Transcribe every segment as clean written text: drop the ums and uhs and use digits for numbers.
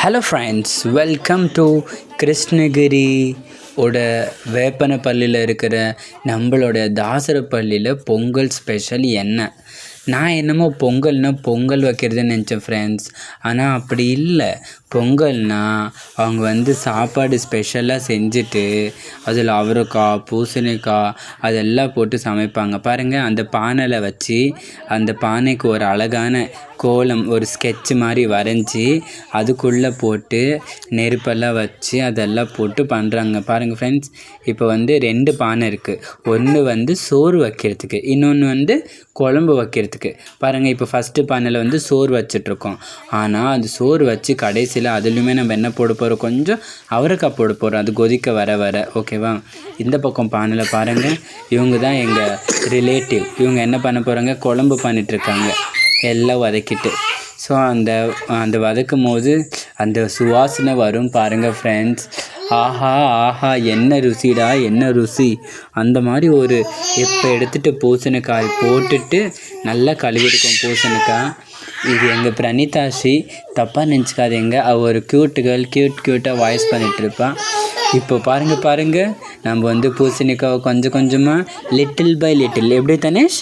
Hello friends, welcome to Krishnagiri வேப்பனப்பள்ளியில் இருக்கிற நம்மளோட தாசரப்பள்ளியில் பொங்கல் ஸ்பெஷல் என்ன. நான் என்னமோ பொங்கல் வைக்கிறதுன்னு நினச்சேன் ஃப்ரெண்ட்ஸ். ஆனால் அப்படி இல்லை. பொங்கல்னால் அவங்க சாப்பாடு ஸ்பெஷலாக செஞ்சுட்டு அதில் அவரைக்காய், பூசணிக்காய் அதெல்லாம் போட்டு சமைப்பாங்க பாருங்கள். அந்த பானையில் வச்சு அந்த பானைக்கு ஒரு அழகான கோலம், ஒரு ஸ்கெட்ச் மாதிரி வரைஞ்சி அதுக்குள்ளே போட்டு நெருப்பெல்லாம் வச்சு அதெல்லாம் போட்டு பண்ணுறாங்க பாருங்கள் ஃப்ரெண்ட்ஸ். இப்போ 2 பானை இருக்குது. ஒன்று சோறு வைக்கிறதுக்கு, இன்னொன்று குழம்பு வைக்கிறதுக்கு. பாருங்கள், இப்போ ஃபஸ்ட்டு பானையில் சோறு வச்சிட்ருக்கோம். ஆனால் அந்த சோறு வச்சு கடைசியில் அதுலேயுமே நம்ம என்ன போட போகிறோம், கொஞ்சம் அவரைக்காய் போட போகிறோம். அது கொதிக்க வர ஓகேவா. இந்த பக்கம் பானையில் பாருங்கள், இவங்க தான் எங்கள் ரிலேட்டிவ். இவங்க என்ன பண்ண போகிறாங்க, குழம்பு பண்ணிகிட்ருக்காங்க எல்லாம் வதக்கிட்டு. ஸோ அந்த வதக்கும் போது அந்த சுவாசனை வரும் பாருங்கள் ஃப்ரெண்ட்ஸ். ஆஹா என்ன ருசிடா, என்ன ருசி. அந்த மாதிரி இப்போ எடுத்துகிட்டு பூசணிக்காய் போட்டுட்டு நல்லா கழுவிருக்கோம் பூசணிக்காய். இது எங்கள் பிரணீதாஸ்ரீ, தப்பாக நினச்சிக்காதீங்க. அவள் ஒரு க்யூட்டாக வாய்ஸ் பண்ணிகிட்ருப்பான். இப்போ பாருங்கள் நம்ம பூசணிக்காவை கொஞ்சம் கொஞ்சமாக லிட்டில் பை லிட்டில், எப்படி தனேஷ்,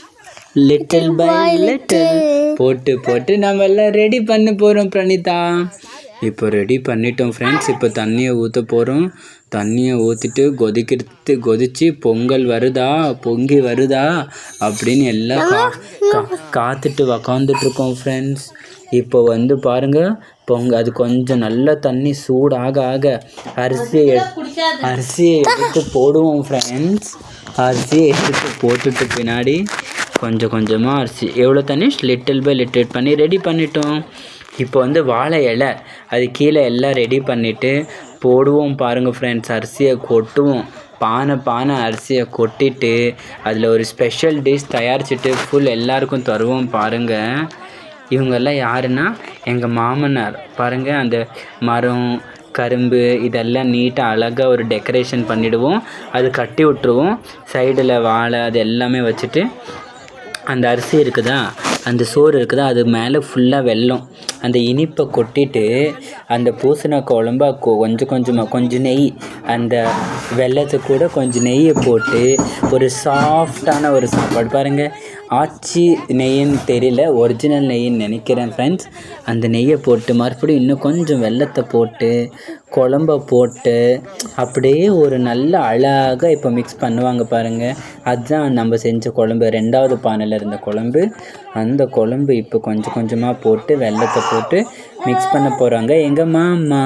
லிட்டில் பை லிட்டில் போட்டு நம்ம எல்லாம் ரெடி பண்ண போகிறோம் பிரணீதா. இப்போ ரெடி பண்ணிட்டோம் ஃப்ரெண்ட்ஸ். இப்போ தண்ணியை ஊற்ற போகிறோம். தண்ணியை ஊற்றிட்டு கொதித்து பொங்கல் பொங்கி வருதா அப்படின்னு எல்லாம் காத்துட்டு உக்காந்துட்ருக்கோம் ஃப்ரெண்ட்ஸ். இப்போ பாருங்கள் அது கொஞ்சம் நல்லா தண்ணி சூடாக அரிசியை எடுத்து போடுவோம் ஃப்ரெண்ட்ஸ். அரிசியை எடுத்து போட்டுட்டு பின்னாடி கொஞ்சம் கொஞ்சமாக அரிசி, எவ்வளோ தண்ணி, லிட்டில் பை லிட்டில் பண்ணி ரெடி பண்ணிட்டோம். இப்போ வாழை இலை அது கீழே எல்லாம் ரெடி பண்ணிவிட்டு போடுவோம் பாருங்கள் ஃப்ரெண்ட்ஸ். அரிசியை கொட்டுவோம், பானை அரிசியை கொட்டிட்டு அதில் ஒரு ஸ்பெஷல் டிஷ் தயாரிச்சுட்டு ஃபுல் எல்லாருக்கும் தருவோம் பாருங்கள். இவங்கெல்லாம் யாருன்னா எங்கள் மாமனார். பாருங்கள், அந்த மரம், கரும்பு இதெல்லாம் நீட்டாக அழகாக ஒரு டெக்கரேஷன் பண்ணிவிடுவோம். அது கட்டி விட்டுருவோம். சைடில் வாழை அது எல்லாமே வச்சுட்டு அந்த அரிசி இருக்குதா, அந்த சோறு இருக்குதா, அது மேலே ஃபுல்லாக வெல்லம், அந்த இனிப்பை கொட்டிட்டு அந்த பூசணி குழம்பா கொஞ்சம் நெய், அந்த வெல்லத்தை கூட கொஞ்சம் நெய்யை போட்டு ஒரு சாஃப்டான ஒரு சாப்பாடு பாருங்கள். ஆச்சி நெய்ன்னு தெரியல, ஒரிஜினல் நெய்ன்னு நினைக்கிறேன் ஃப்ரெண்ட்ஸ். அந்த நெய்யை போட்டு மறுபடியும் இன்னும் கொஞ்சம் வெல்லத்தை போட்டு குழம்ப போட்டு அப்படியே ஒரு நல்ல அழகாக இப்போ மிக்ஸ் பண்ணுவாங்க பாருங்கள். அதுதான் நம்ம செஞ்ச குழம்பு, 2வது பானையில் இருந்த குழம்பு. அந்த குழம்பு இப்போ கொஞ்சம் கொஞ்சமாக போட்டு வெல்லத்தை போட்டு மிக்ஸ் பண்ண போகிறாங்க எங்கள் மாமா.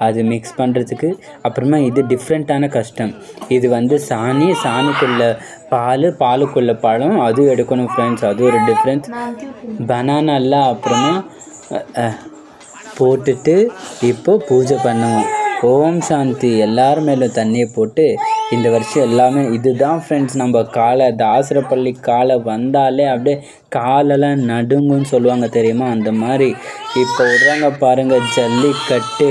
அது மிக்ஸ் பண்ணுறதுக்கு அப்புறமா இது டிஃப்ரெண்ட்டான கஷ்டம். இது சாணிக்குள்ளே பாலுக்குள்ளே பழம் அது எடுக்கணும் ஃப்ரெண்ட்ஸ். அது ஒரு டிஃப்ரென்ஸ். பனானாலாம் அப்புறமா போட்டுட்டு இப்போ பூஜை பண்ணுவோம். ஓம் சாந்தி. எல்லாரும் மேலும் தண்ணியை போட்டு இந்த வருஷம் எல்லாமே இதுதான் ஃப்ரெண்ட்ஸ். நம்ம தாசரப்பள்ளி வந்தாலே அப்படியே காலெல்லாம் நடுங்குன்னு சொல்லுவாங்க தெரியுமா, அந்த மாதிரி இப்போ விடுறாங்க பாருங்கள் ஜல்லிக்கட்டு.